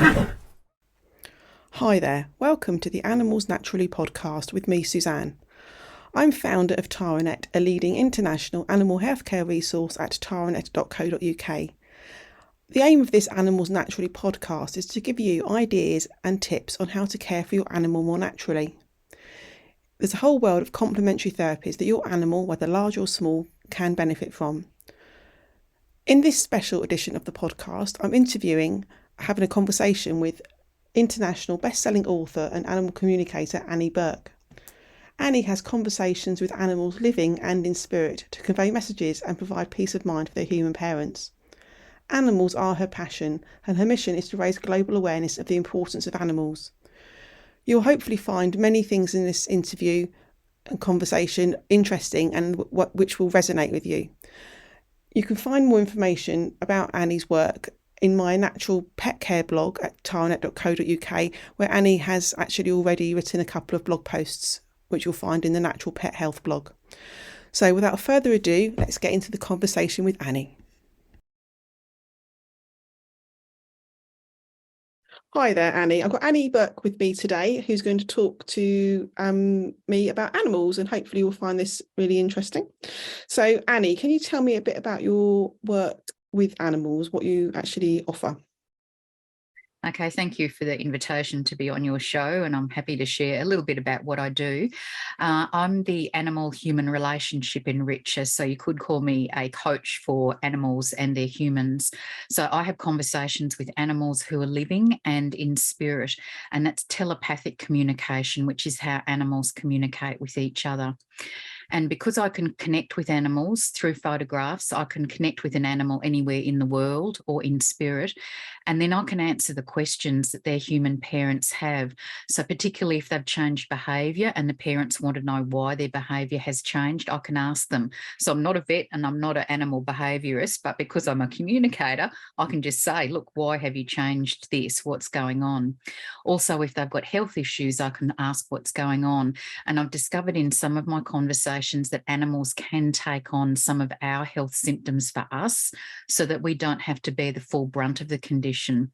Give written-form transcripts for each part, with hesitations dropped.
Hi there, welcome to the Animals Naturally podcast with me, Suzanne. I'm founder of Taranet, a leading international animal healthcare resource at taranet.co.uk. The aim of this Animals Naturally podcast is to give you ideas and tips on how to care for your animal more naturally. There's a whole world of complementary therapies that your animal, whether large or small, can benefit from. In this special edition of the podcast, I'm having a conversation with international best-selling author and animal communicator Annie Bourke. Annie has conversations with animals living and in spirit to convey messages and provide peace of mind for their human parents. Animals are her passion, and her mission is to raise global awareness of the importance of animals. You'll hopefully find many things in this interview and conversation interesting and which will resonate with you. You can find more information about Annie's work in my natural pet care blog at taranet.co.uk, where Annie has actually already written a couple of blog posts, which you'll find in the Natural Pet Health blog. So without further ado, let's get into the conversation with Annie. Hi there, Annie. I've got Annie Bourke with me today, who's going to talk to me about animals, and hopefully you'll find this really interesting. So Annie, can you tell me a bit about your work with animals, what you actually offer? Okay, thank you for the invitation to be on your show, and I'm happy to share a little bit about what I do. I'm the animal-human relationship enricher, so you could call me a coach for animals and their humans. So I have conversations with animals who are living and in spirit, and that's telepathic communication, which is how animals communicate with each other. And because I can connect with animals through photographs, I can connect with an animal anywhere in the world or in spirit. And then I can answer the questions that their human parents have. So particularly if they've changed behaviour and the parents want to know why their behaviour has changed, I can ask them. So I'm not a vet and I'm not an animal behaviourist, but because I'm a communicator, I can just say, look, why have you changed this? What's going on? Also, if they've got health issues, I can ask what's going on. And I've discovered in some of my conversations that animals can take on some of our health symptoms for us so that we don't have to bear the full brunt of the condition.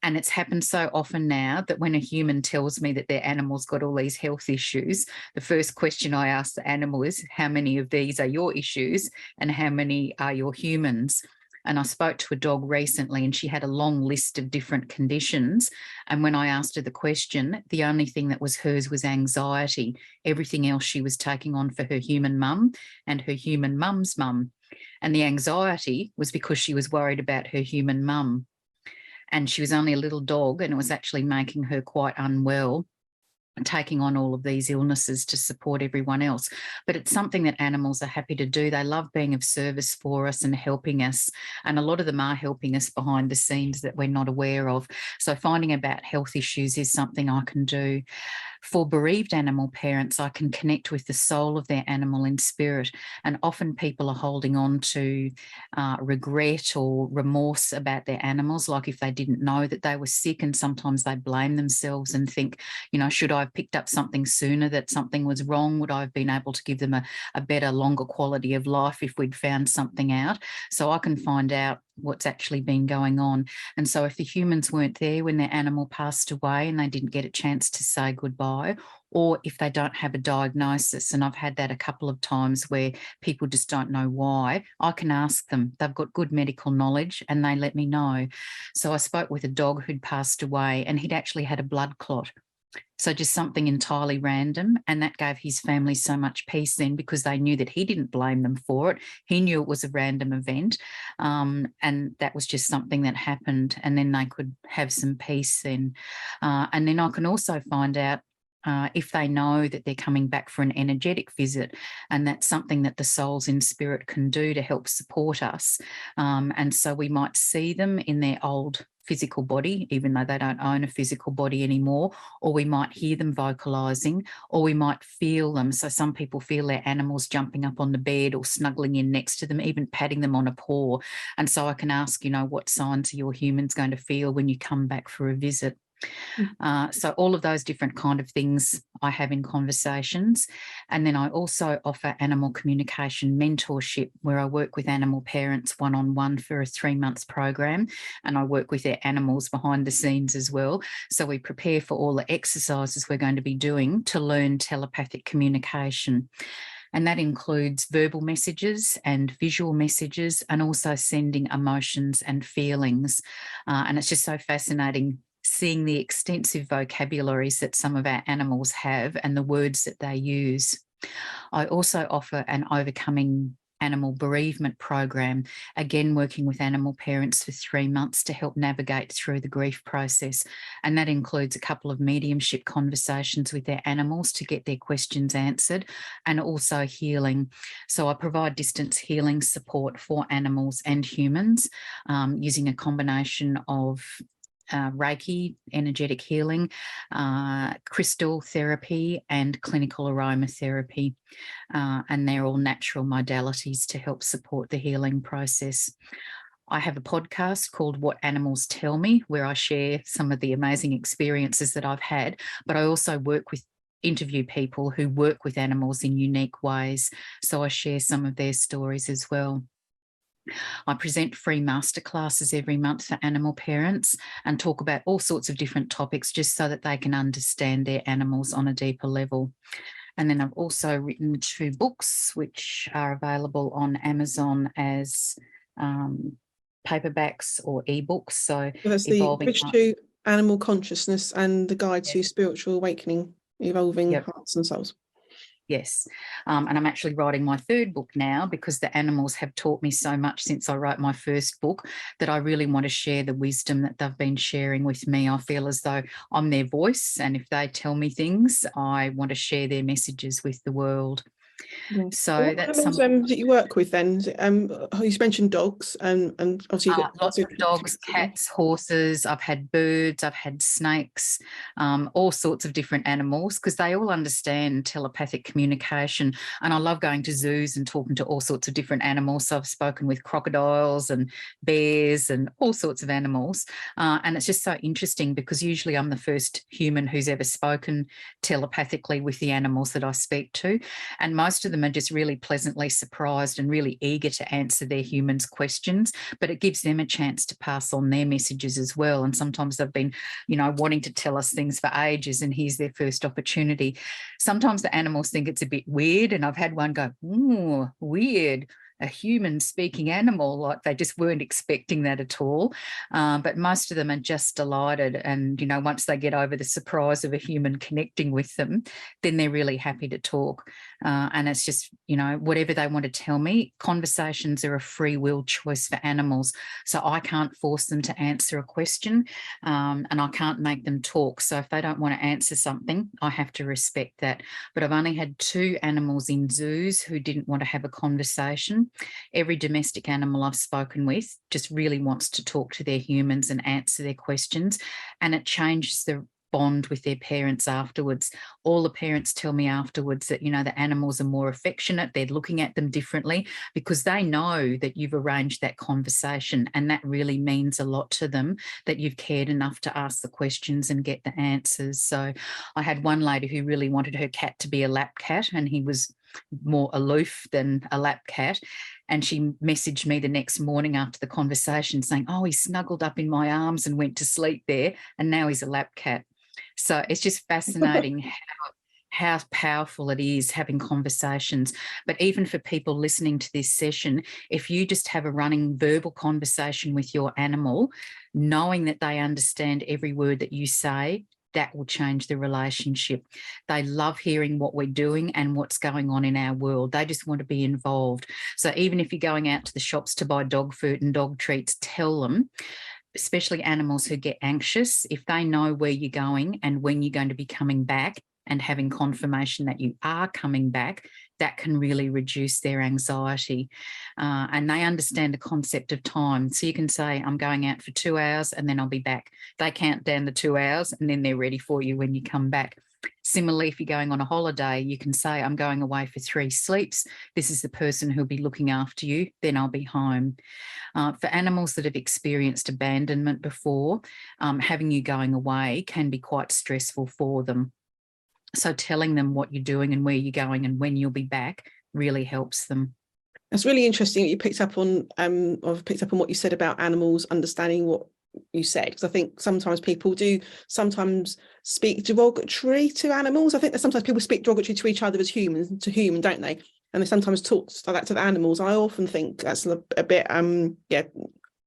And it's happened so often now that when a human tells me that their animal's got all these health issues, the first question I ask the animal is, how many of these are your issues and how many are your humans? And I spoke to a dog recently and she had a long list of different conditions. And when I asked her the question, the only thing that was hers was anxiety. Everything else she was taking on for her human mum and her human mum's mum. And the anxiety was because she was worried about her human mum. And she was only a little dog and it was actually making her quite unwell, taking on all of these illnesses to support everyone else. But it's something that animals are happy to do. They love being of service for us and helping us. And a lot of them are helping us behind the scenes that we're not aware of. So finding about health issues is something I can do. For bereaved animal parents, I can connect with the soul of their animal in spirit. And often people are holding on to regret or remorse about their animals, like if they didn't know that they were sick, and sometimes they blame themselves and think, should I have picked up something sooner, that something was wrong? Would I have been able to give them a better, longer quality of life if we'd found something out? So I can find out what's actually been going on. And so if the humans weren't there when their animal passed away and they didn't get a chance to say goodbye, or if they don't have a diagnosis, and I've had that a couple of times where people just don't know why, I can ask them. They've got good medical knowledge and they let me know. So I spoke with a dog who'd passed away and he'd actually had a blood clot. So just something entirely random. And that gave his family so much peace then, because they knew that he didn't blame them for it. He knew it was a random event. And that was just something that happened. And then they could have some peace then. And then I can also find out if they know that they're coming back for an energetic visit, and that's something that the souls in spirit can do to help support us. And so we might see them in their old physical body, even though they don't own a physical body anymore, or we might hear them vocalizing, or we might feel them. So some people feel their animals jumping up on the bed or snuggling in next to them, even patting them on a paw. And so I can ask, what signs are your humans going to feel when you come back for a visit? So all of those different kind of things I have in conversations. And then I also offer animal communication mentorship, where I work with animal parents one-on-one for a 3-month program, and I work with their animals behind the scenes as well. So we prepare for all the exercises we're going to be doing to learn telepathic communication. And that includes verbal messages and visual messages, and also sending emotions and feelings. And it's just so fascinating seeing the extensive vocabularies that some of our animals have and the words that they use. I also offer an overcoming animal bereavement program, again working with animal parents for 3 months to help navigate through the grief process. And that includes a couple of mediumship conversations with their animals to get their questions answered, and also healing. So I provide distance healing support for animals and humans, using a combination of Reiki, energetic healing, crystal therapy, and clinical aromatherapy. And they're all natural modalities to help support the healing process. I have a podcast called What Animals Tell Me, where I share some of the amazing experiences that I've had, but I also interview people who work with animals in unique ways. So I share some of their stories as well. I present free masterclasses every month for animal parents and talk about all sorts of different topics, just so that they can understand their animals on a deeper level. And then I've also written 2 books, which are available on Amazon as paperbacks or ebooks. So That's the Bridge to Animal Consciousness and the Guide to Spiritual Awakening, Evolving Hearts and Souls. Yes. And I'm actually writing my 3rd book now, because the animals have taught me so much since I wrote my first book, that I really want to share the wisdom that they've been sharing with me. I feel as though I'm their voice, and if they tell me things, I want to share their messages with the world. Yes. So what that's animals that you work with then? You mentioned dogs, and obviously you've got lots of dogs, cats, horses. I've had birds, I've had snakes, all sorts of different animals, because they all understand telepathic communication. And I love going to zoos and talking to all sorts of different animals. So I've spoken with crocodiles and bears and all sorts of animals. And it's just so interesting, because usually I'm the first human who's ever spoken telepathically with the animals that I speak to. And most of them are just really pleasantly surprised and really eager to answer their humans' questions, but it gives them a chance to pass on their messages as well. And sometimes they've been, wanting to tell us things for ages, and here's their first opportunity. Sometimes the animals think it's a bit weird, and I've had one go, "Ooh, weird. A human speaking animal," like they just weren't expecting that at all. But most of them are just delighted. And, once they get over the surprise of a human connecting with them, then they're really happy to talk. And it's just, whatever they want to tell me. Conversations are a free will choice for animals. So I can't force them to answer a question, and I can't make them talk. So if they don't want to answer something, I have to respect that. But I've only had 2 animals in zoos who didn't want to have a conversation. Every domestic animal I've spoken with just really wants to talk to their humans and answer their questions, and it changes the bond with their parents afterwards. All the parents tell me afterwards that, the animals are more affectionate, they're looking at them differently, because they know that you've arranged that conversation, and that really means a lot to them, that you've cared enough to ask the questions and get the answers. So I had one lady who really wanted her cat to be a lap cat, and he was more aloof than a lap cat. And she messaged me the next morning after the conversation saying, "Oh, he snuggled up in my arms and went to sleep there, and now he's a lap cat." So it's just fascinating how powerful it is having conversations. But even for people listening to this session, if you just have a running verbal conversation with your animal, knowing that they understand every word that you say, that will change the relationship. They love hearing what we're doing and what's going on in our world. They just want to be involved. So even if you're going out to the shops to buy dog food and dog treats, tell them, especially animals who get anxious, if they know where you're going and when you're going to be coming back, and having confirmation that you are coming back, that can really reduce their anxiety. And they understand the concept of time. So you can say, "I'm going out for 2 hours and then I'll be back." They count down the 2 hours and then they're ready for you when you come back. Similarly, if you're going on a holiday, you can say, I'm going away for 3 sleeps. This is the person who'll be looking after you. Then I'll be home. For animals that have experienced abandonment before, having you going away can be quite stressful for them. So telling them what you're doing and where you're going and when you'll be back really helps them. It's really interesting that you picked up on, I've picked up on what you said about animals understanding what you said, because I think sometimes people do sometimes speak derogatory to animals. I think that sometimes people speak derogatory to each other as humans, to human, don't they? And they sometimes talk like that to the animals. I often think that's a bit, a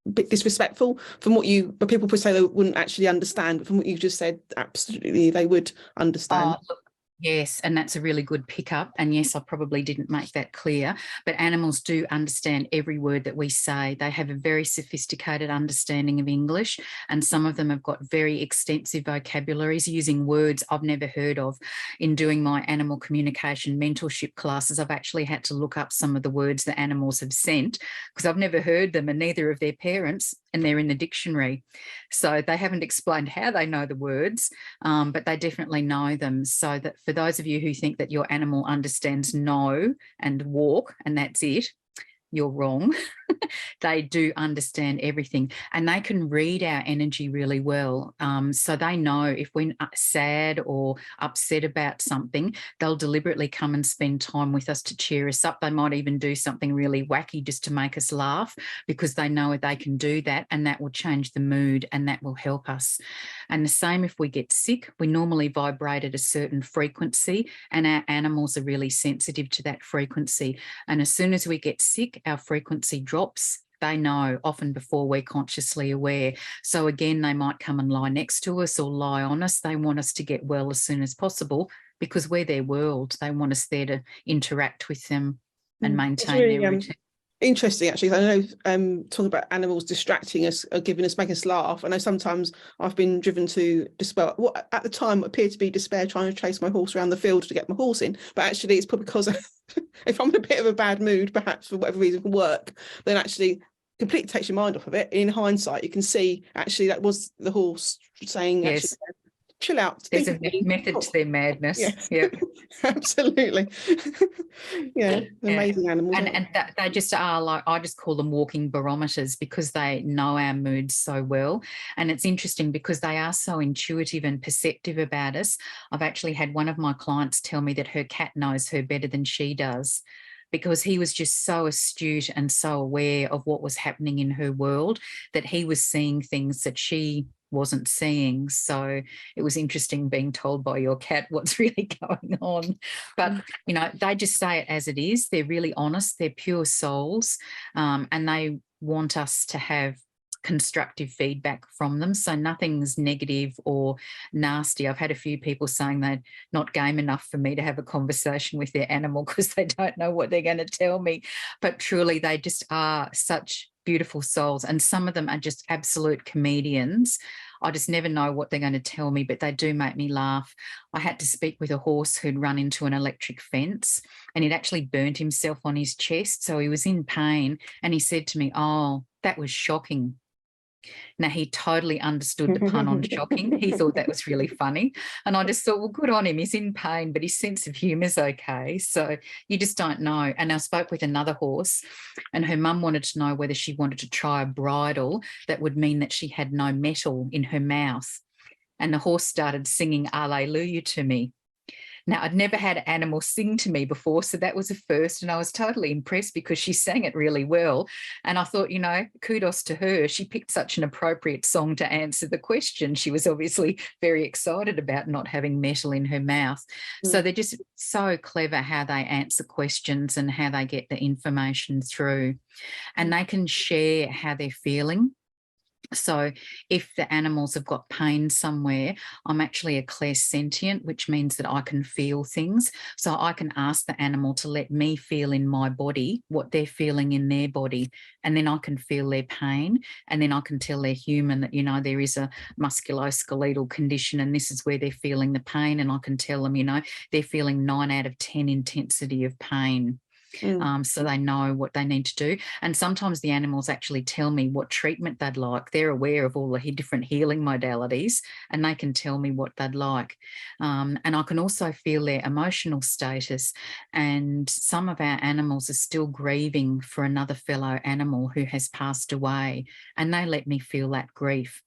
bit disrespectful from what you, but people would say they wouldn't actually understand. But from what you just said, absolutely they would understand. Look, yes, and that's a really good pickup. And yes, I probably didn't make that clear, but animals do understand every word that we say. They have a very sophisticated understanding of English, and some of them have got very extensive vocabularies using words I've never heard of. In doing my animal communication mentorship classes, I've actually had to look up some of the words that animals have sent because I've never heard them, and neither of their parents, and they're in the dictionary. So they haven't explained how they know the words, but they definitely know them. So that for those of you who think that your animal understands no and walk and that's it, you're wrong. They do understand everything, and they can read our energy really well. So they know if we're sad or upset about something, they'll deliberately come and spend time with us to cheer us up. They might even do something really wacky just to make us laugh, because they know they can do that, and that will change the mood and that will help us. And the same if we get sick, we normally vibrate at a certain frequency, and our animals are really sensitive to that frequency. And as soon as we get sick, our frequency drops. They know often before we're consciously aware. So again, they might come and lie next to us or lie on us. They want us to get well as soon as possible because we're their world. They want us there to interact with them and maintain really, their routine. Interesting, actually. I know talking about animals distracting us, making us laugh. I know sometimes I've been driven to despair. What at the time appeared to be despair, trying to chase my horse around the field to get my horse in. But actually, it's probably because if I'm in a bit of a bad mood, perhaps for whatever reason, for work, then actually completely takes your mind off of it. In hindsight, you can see actually that was the horse saying, Yes. actually, chill out. There's a method to their madness. Yes. Yep. Absolutely. Yeah, amazing animals. And they just are like, I just call them walking barometers because they know our moods so well. And it's interesting because they are so intuitive and perceptive about us. I've actually had one of my clients tell me that her cat knows her better than she does, because he was just so astute and so aware of what was happening in her world that he was seeing things that she wasn't seeing. So it was interesting being told by your cat what's really going on. But, you know, they just say it as it is. They're really honest. They're pure souls. And they want us to have constructive feedback from them. So nothing's negative or nasty. I've had a few people saying they're not game enough for me to have a conversation with their animal because they don't know what they're going to tell me. But truly, they just are such beautiful souls. And some of them are just absolute comedians. I just never know what they're going to tell me, but they do make me laugh. I had to speak with a horse who'd run into an electric fence, and he'd actually burnt himself on his chest. So he was in pain. And he said to me, "Oh, that was shocking." Now, he totally understood the pun on shocking. He thought that was really funny. And I just thought, well, good on him. He's in pain, but his sense of humour is okay. So you just don't know. And I spoke with another horse, and her mum wanted to know whether she wanted to try a bridle that would mean that she had no metal in her mouth. And the horse started singing Alleluia to me. Now, I'd never had an animal sing to me before, so that was a first, and I was totally impressed because she sang it really well. And I thought, you know, kudos to her. She picked such an appropriate song to answer the question. She was obviously very excited about not having metal in her mouth. So they're just so clever how they answer questions and how they get the information through. And they can share how they're feeling. So if the animals have got pain somewhere, I'm actually a clairsentient, which means that I can feel things. So I can ask the animal to let me feel in my body what they're feeling in their body. And then I can feel their pain. And then I can tell they're human that, you know, there is a musculoskeletal condition and this is where they're feeling the pain. And I can tell them, you know, they're feeling 9 out of 10 intensity of pain. so they know what they need to do. And sometimes the animals actually tell me what treatment they'd like. They're aware of all the different healing modalities, and they can tell me what they'd like. And I can also feel their emotional status. And some of our animals are still grieving for another fellow animal who has passed away, and they let me feel that grief.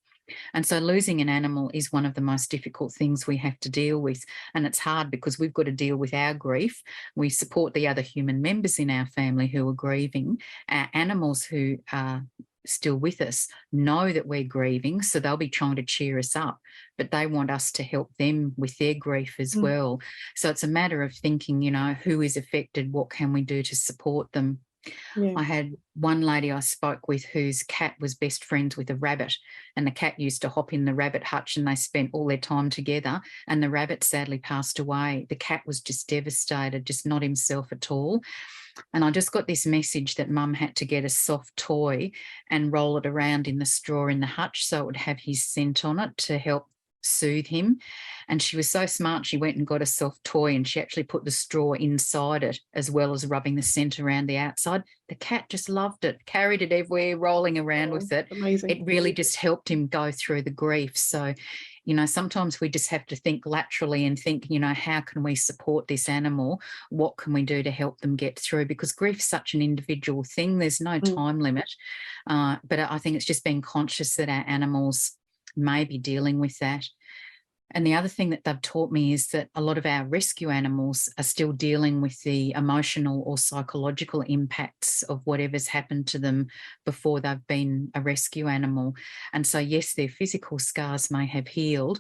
And so losing an animal is one of the most difficult things we have to deal with. And it's hard because we've got to deal with our grief. We support the other human members in our family who are grieving. Our animals who are still with us know that we're grieving, so they'll be trying to cheer us up, but they want us to help them with their grief as well. So it's a matter of thinking, who is affected, what can we do to support them? Yeah. I had one lady I spoke with whose cat was best friends with a rabbit, and the cat used to hop in the rabbit hutch and they spent all their time together, and the rabbit sadly passed away. The cat was just devastated, just not himself at all. And I just got this message that Mum had to get a soft toy and roll it around in the straw in the hutch so it would have his scent on it to help soothe him. And she was so smart, she went and got a soft toy and she actually put the straw inside it as well as rubbing the scent around the outside. The cat just loved it, carried it everywhere, rolling around with it. Amazing. It really just helped him go through the grief. So, sometimes we just have to think laterally and think, how can we support this animal? What can we do to help them get through? Because grief's such an individual thing. There's no time limit. But I think it's just being conscious that our animals may be dealing with that. And the other thing that they've taught me is that a lot of our rescue animals are still dealing with the emotional or psychological impacts of whatever's happened to them before they've been a rescue animal. And so, yes, their physical scars may have healed,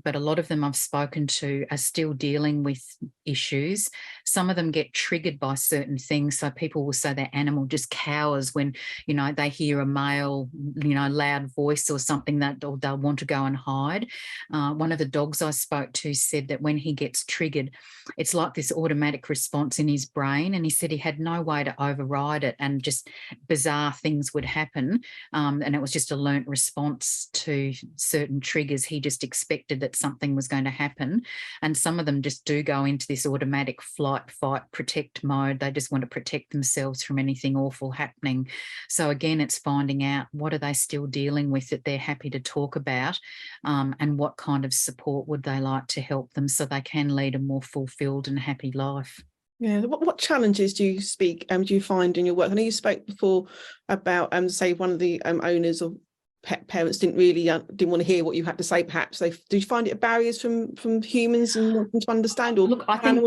but a lot of them I've spoken to are still dealing with issues. Some of them get triggered by certain things. So people will say their animal just cowers when, they hear a male, loud voice or something that or they'll want to go and hide. One of the dogs I spoke to said that when he gets triggered, it's like this automatic response in his brain. And he said he had no way to override it and just bizarre things would happen. And it was just a learnt response to certain triggers. He just expected that something was going to happen. And some of them just do go into this automatic flight, fight, protect mode. They just want to protect themselves from anything awful happening. So again, it's finding out what are they still dealing with that they're happy to talk about, and what kind of support would they like to help them so they can lead a more fulfilled and happy life. Yeah. What challenges do you find in your work? I know you spoke before about say one of the owners or pet parents didn't want to hear what you had to say. Perhaps did you find it barriers from humans and wanting to understand, or look, I think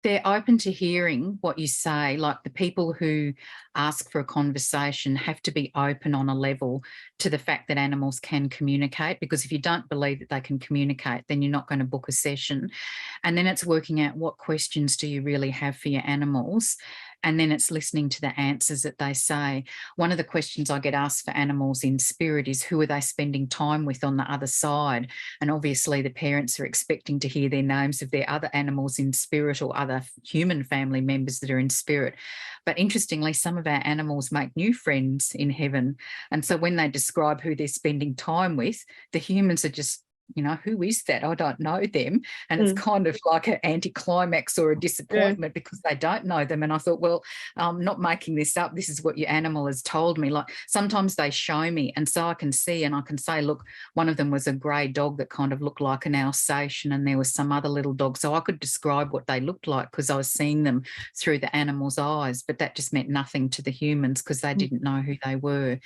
they're open to hearing what you say. Like the people who ask for a conversation have to be open on a level to the fact that animals can communicate, because if you don't believe that they can communicate, then you're not going to book a session. And then it's working out what questions do you really have for your animals. And then it's listening to the answers that they say. One of the questions I get asked for animals in spirit is who are they spending time with on the other side? And obviously the parents are expecting to hear their names of their other animals in spirit or other human family members that are in spirit. But interestingly, some of our animals make new friends in heaven. And so when they describe who they're spending time with, the humans are just, who is that? I don't know them. And it's kind of like an anticlimax or a disappointment because they don't know them. And I thought, well, I'm not making this up. This is what your animal has told me. Like sometimes they show me and so I can see and I can say, look, one of them was a grey dog that kind of looked like an Alsatian, and there was some other little dog. So I could describe what they looked like because I was seeing them through the animal's eyes, but that just meant nothing to the humans because they didn't know who they were.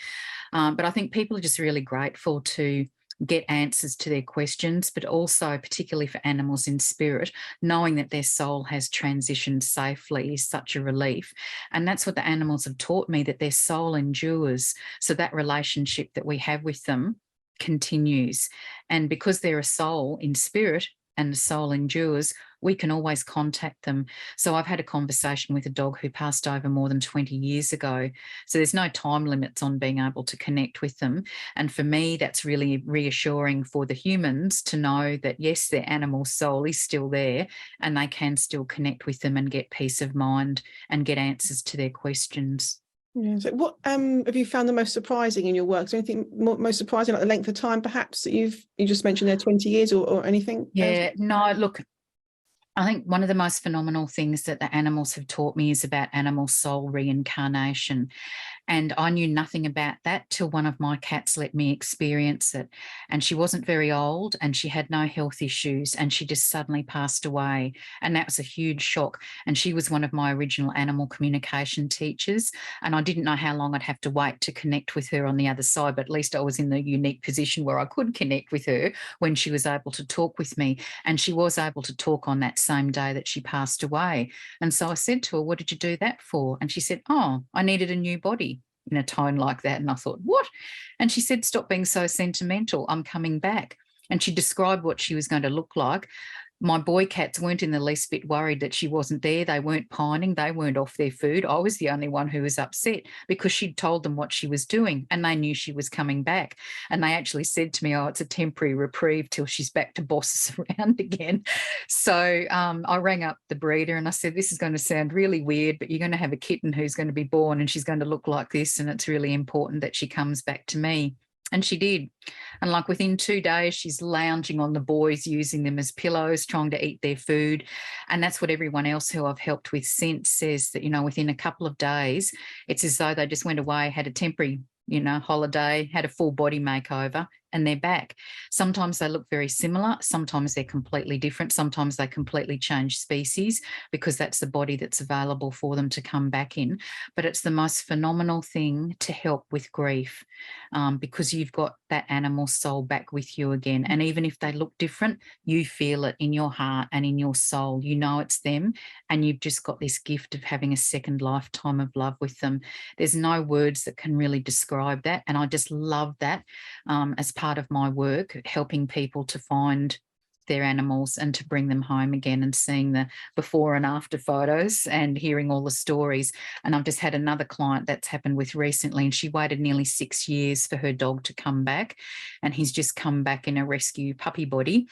But I think people are just really grateful to get answers to their questions, but also particularly for animals in spirit, knowing that their soul has transitioned safely is such a relief. And that's what the animals have taught me, that their soul endures. So that relationship that we have with them continues. And because they're a soul in spirit and the soul endures, we can always contact them. So I've had a conversation with a dog who passed over more than 20 years ago. So there's no time limits on being able to connect with them. And for me, that's really reassuring for the humans to know that, yes, their animal soul is still there and they can still connect with them and get peace of mind and get answers to their questions. Yeah. So what have you found the most surprising in your work? Is there anything most surprising, like the length of time perhaps that you just mentioned there, 20 years or anything? Yeah, no, look, I think one of the most phenomenal things that the animals have taught me is about animal soul reincarnation. And I knew nothing about that till one of my cats let me experience it. And she wasn't very old and she had no health issues and she just suddenly passed away. And that was a huge shock. And she was one of my original animal communication teachers. And I didn't know how long I'd have to wait to connect with her on the other side, but at least I was in the unique position where I could connect with her when she was able to talk with me. And she was able to talk on that same day that she passed away. And so I said to her, "What did you do that for?" And she said, "Oh, I needed a new body," in a tone like that. And I thought, what? And she said, "Stop being so sentimental. I'm coming back." And she described what she was going to look like. My boy cats weren't in the least bit worried that she wasn't there. They weren't pining. They weren't off their food. I was the only one who was upset because she'd told them what she was doing and they knew she was coming back. And they actually said to me, "Oh, it's a temporary reprieve till she's back to boss us around again." So I rang up the breeder and I said, "This is going to sound really weird, but you're going to have a kitten who's going to be born and she's going to look like this. And it's really important that she comes back to me." And she did. And like within 2 days, she's lounging on the boys, using them as pillows, trying to eat their food. And that's what everyone else who I've helped with since says, that, within a couple of days, it's as though they just went away, had a temporary, holiday, had a full body makeover, and they're back. Sometimes they look very similar. Sometimes they're completely different. Sometimes they completely change species because that's the body that's available for them to come back in. But it's the most phenomenal thing to help with grief, because you've got that animal soul back with you again. And even if they look different, you feel it in your heart and in your soul. You know it's them, and you've just got this gift of having a second lifetime of love with them. There's no words that can really describe that. And I just love that as part of my work, helping people to find their animals and to bring them home again, and seeing the before and after photos and hearing all the stories. And I've just had another client that's happened with recently, and she waited nearly 6 years for her dog to come back, and he's just come back in a rescue puppy body.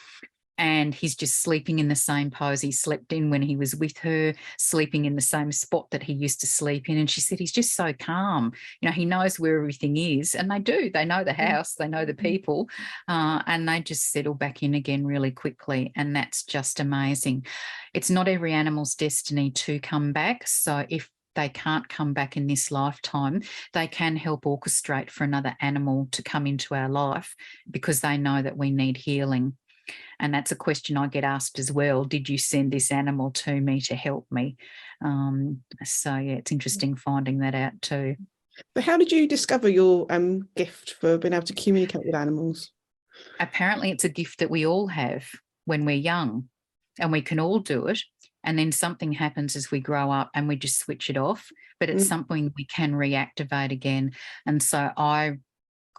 And he's just sleeping in the same pose he slept in when he was with her, sleeping in the same spot that he used to sleep in. And she said, he's just so calm. He knows where everything is. And they do. They know the house, they know the people, and they just settle back in again really quickly. And that's just amazing. It's not every animal's destiny to come back. So if they can't come back in this lifetime, they can help orchestrate for another animal to come into our life because they know that we need healing. And that's a question I get asked as well. Did you send this animal to me to help me? So, yeah, it's interesting finding that out too. But how did you discover your gift for being able to communicate with animals? Apparently, it's a gift that we all have when we're young, and we can all do it. And then something happens as we grow up and we just switch it off. But it's something we can reactivate again. And so I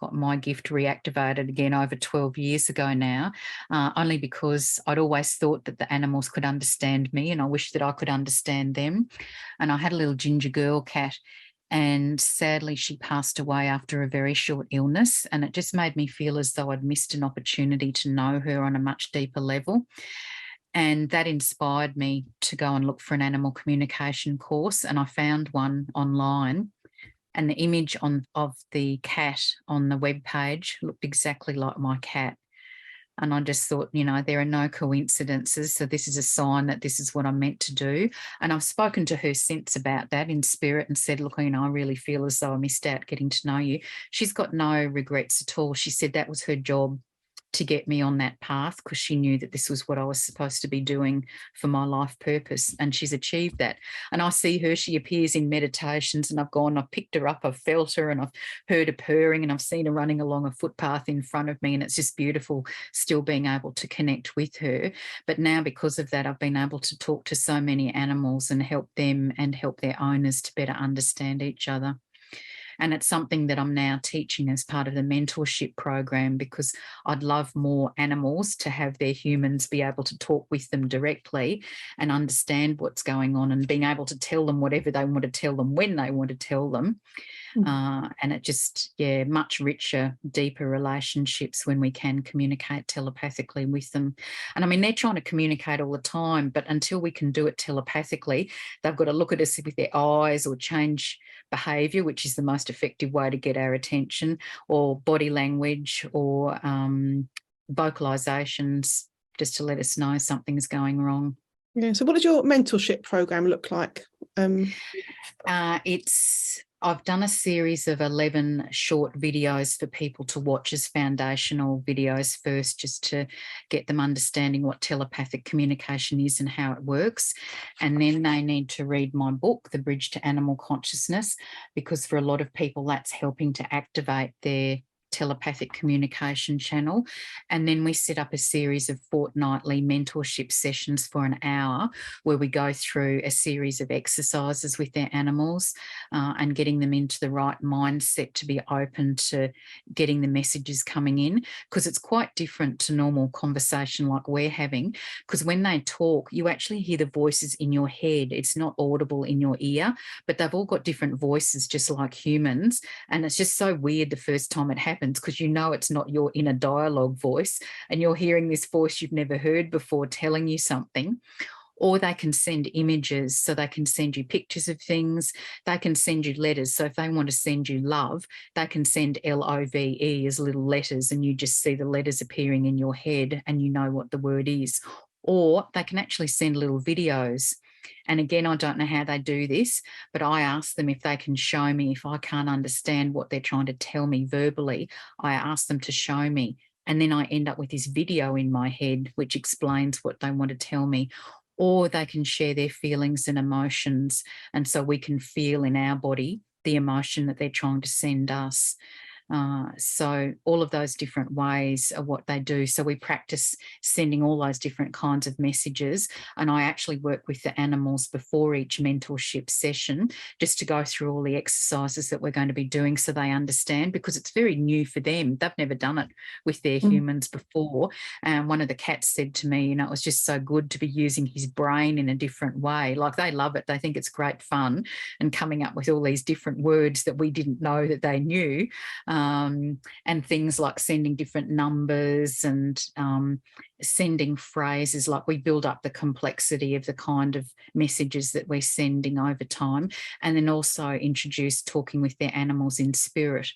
got my gift reactivated again over 12 years ago now, only because I'd always thought that the animals could understand me, and I wish that I could understand them. And I had a little ginger girl cat, and sadly she passed away after a very short illness, and it just made me feel as though I'd missed an opportunity to know her on a much deeper level. And that inspired me to go and look for an animal communication course, and I found one online. And the image of the cat on the web page looked exactly like my cat. And I just thought, there are no coincidences. So this is a sign that this is what I'm meant to do. And I've spoken to her since about that in spirit and said, look, I really feel as though I missed out getting to know you. She's got no regrets at all. She said that was her job, to get me on that path, because she knew that this was what I was supposed to be doing for my life purpose, and she's achieved that. And I see her, she appears in meditations, and I've picked her up, I've felt her, and I've heard her purring, and I've seen her running along a footpath in front of me, and it's just beautiful still being able to connect with her. But now, because of that, I've been able to talk to so many animals and help them and help their owners to better understand each other. And it's something that I'm now teaching as part of the mentorship program, because I'd love more animals to have their humans be able to talk with them directly and understand what's going on, and being able to tell them whatever they want to tell them when they want to tell them. And it just, much richer, deeper relationships when we can communicate telepathically with them. And I mean, they're trying to communicate all the time, but until we can do it telepathically, they've got to look at us with their eyes or change behaviour, which is the most effective way to get our attention, or body language, or vocalisations, just to let us know something's going wrong. Yeah. So what does your mentorship program look like? I've done a series of 11 short videos for people to watch as foundational videos first, just to get them understanding what telepathic communication is and how it works. And then they need to read my book, The Bridge to Animal Consciousness, because for a lot of people that's helping to activate their telepathic communication channel. And then we set up a series of fortnightly mentorship sessions for an hour where we go through a series of exercises with their animals and getting them into the right mindset to be open to getting the messages coming in, because it's quite different to normal conversation like we're having, because when they talk, you actually hear the voices in your head. It's not audible in your ear, but they've all got different voices just like humans. And it's just so weird the first time it happens, because you know it's not your inner dialogue voice and you're hearing this voice you've never heard before telling you something. Or they can send images, so they can send you pictures of things. They can send you letters. So if they want to send you love, they can send LOVE as little letters, and you just see the letters appearing in your head and you know what the word is. Or they can actually send little videos. And again, I don't know how they do this, but I ask them if they can show me. If I can't understand what they're trying to tell me verbally, I ask them to show me. And then I end up with this video in my head which explains what they want to tell me. Or they can share their feelings and emotions. And so we can feel in our body the emotion that they're trying to send us. So all of those different ways are what they do. So we practice sending all those different kinds of messages. And I actually work with the animals before each mentorship session just to go through all the exercises that we're going to be doing so they understand, because it's very new for them. They've never done it with their humans before. And one of the cats said to me, it was just so good to be using his brain in a different way. Like, they love it. They think it's great fun and coming up with all these different words that we didn't know that they knew. And things like sending different numbers and sending phrases. Like, we build up the complexity of the kind of messages that we're sending over time, and then also introduce talking with their animals in spirit,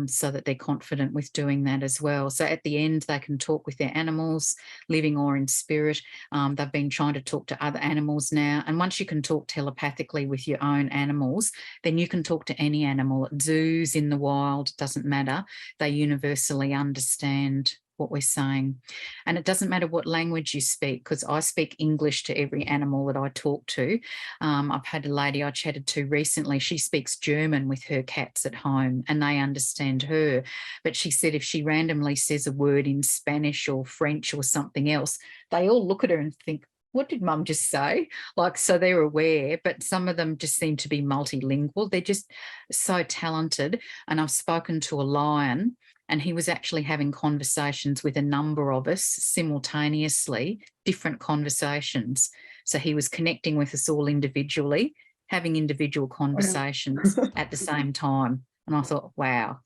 so that they're confident with doing that as well. So at the end, they can talk with their animals, living or in spirit. They've been trying to talk to other animals now, and once you can talk telepathically with your own animals, then you can talk to any animal at zoos, in the wild, doesn't matter. They universally understand what we're saying. And it doesn't matter what language you speak, because I speak English to every animal that I talk to. I've had a lady I chatted to recently, she speaks German with her cats at home and they understand her. But she said if she randomly says a word in Spanish or French or something else, they all look at her and think, what did mum just say? Like, so they're aware, but some of them just seem to be multilingual. They're just so talented. And I've spoken to a lion, and he was actually having conversations with a number of us simultaneously, different conversations. So he was connecting with us all individually, having individual conversations at the same time. And I thought, wow.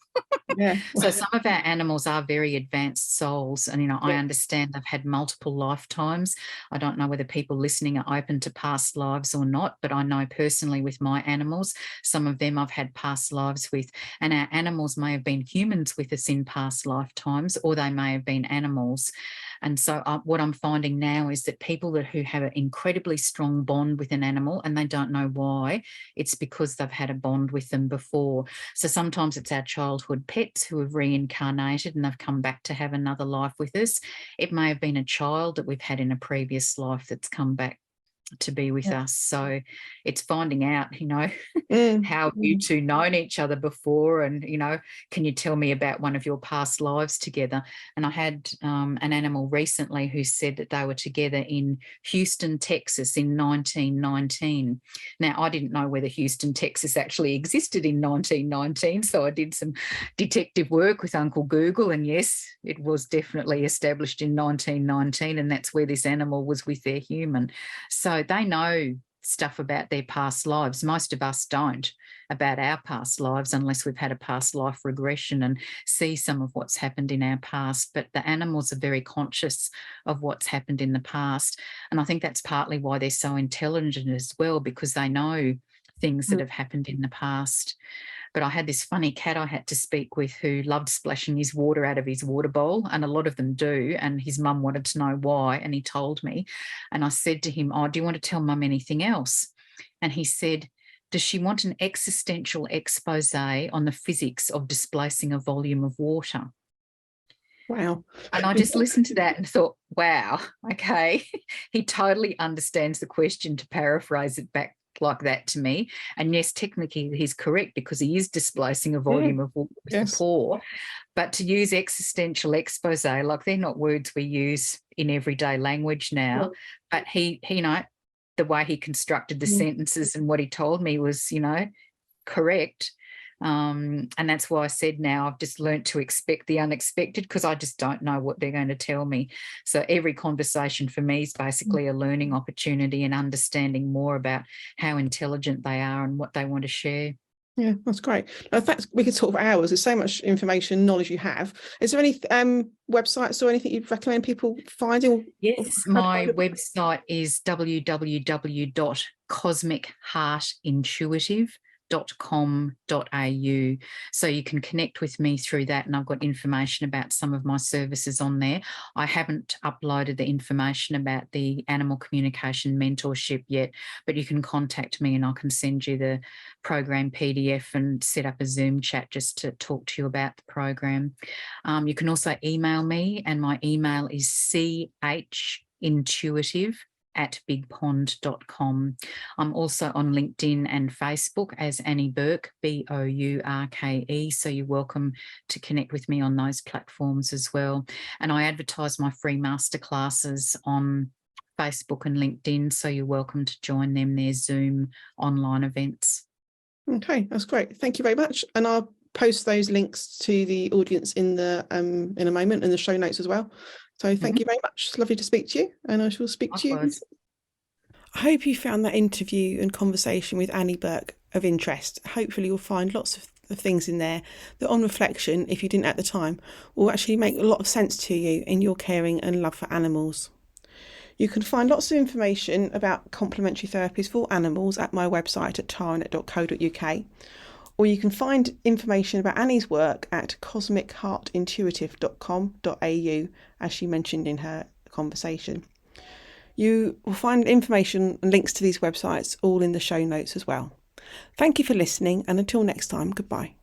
Yeah. So some of our animals are very advanced souls, and I understand they've had multiple lifetimes. I don't know whether people listening are open to past lives or not, but I know personally with my animals, some of them I've had past lives with, and our animals may have been humans with us in past lifetimes, or they may have been animals. And so what I'm finding now is that people who have an incredibly strong bond with an animal and they don't know why, it's because they've had a bond with them before. So sometimes it's our childhood pets who have reincarnated and they've come back to have another life with us. It may have been a child that we've had in a previous life that's come back to be with us. So it's finding out, how you two known each other before, and, can you tell me about one of your past lives together? And I had an animal recently who said that they were together in Houston, Texas in 1919. Now, I didn't know whether Houston, Texas actually existed in 1919, so I did some detective work with Uncle Google, and yes, it was definitely established in 1919, and that's where this animal was with their human. So they know stuff about their past lives. Most of us don't, about our past lives, unless we've had a past life regression and see some of what's happened in our past. But the animals are very conscious of what's happened in the past. And I think that's partly why they're so intelligent as well, because they know things that have happened in the past. but I had this funny cat I had to speak with who loved splashing his water out of his water bowl, and a lot of them do, and his mum wanted to know why, and he told me. And I said to him, oh, do you want to tell mum anything else? And he said, does she want an existential expose on the physics of displacing a volume of water? Wow. And I just listened to that and thought, wow, okay, he totally understands the question, to paraphrase it back like that to me. And yes, technically he's correct, because he is displacing a volume of water with the pour. But to use existential expose, like they're not words we use in everyday language now. But he, you know, the way he constructed the sentences and what he told me was, you know, correct. And that's why I said now I've just learnt to expect the unexpected, because I just don't know what they're going to tell me. So every conversation for me is basically a learning opportunity and understanding more about how intelligent they are and what they want to share. Yeah, that's great. In fact, we could talk for hours. There's so much information, knowledge you have. Is there any websites or anything you'd recommend people finding? Yes, my website is www.cosmicheartintuitive.com.au. So you can connect with me through that, and I've got information about some of my services on there. I haven't uploaded the information about the animal communication mentorship yet, but you can contact me and I can send you the program PDF and set up a Zoom chat just to talk to you about the program. You can also email me, and my email is chintuitive@bigpond.com. I'm also on LinkedIn and Facebook as Annie Bourke, Bourke. So you're welcome to connect with me on those platforms as well. And I advertise my free masterclasses on Facebook and LinkedIn, so you're welcome to join them. They're Zoom online events. Okay, that's great. Thank you very much. And I'll post those links to the audience in a moment in the show notes as well. So thank you very much. It's lovely to speak to you, and I shall speak to you. I hope you found that interview and conversation with Annie Bourke of interest. Hopefully you'll find lots of things in there that, on reflection, if you didn't at the time, will actually make a lot of sense to you in your caring and love for animals. You can find lots of information about complementary therapies for animals at my website at taranet.co.uk. Or you can find information about Annie's work at cosmicheartintuitive.com.au, as she mentioned in her conversation. You will find information and links to these websites all in the show notes as well. Thank you for listening, and until next time, goodbye.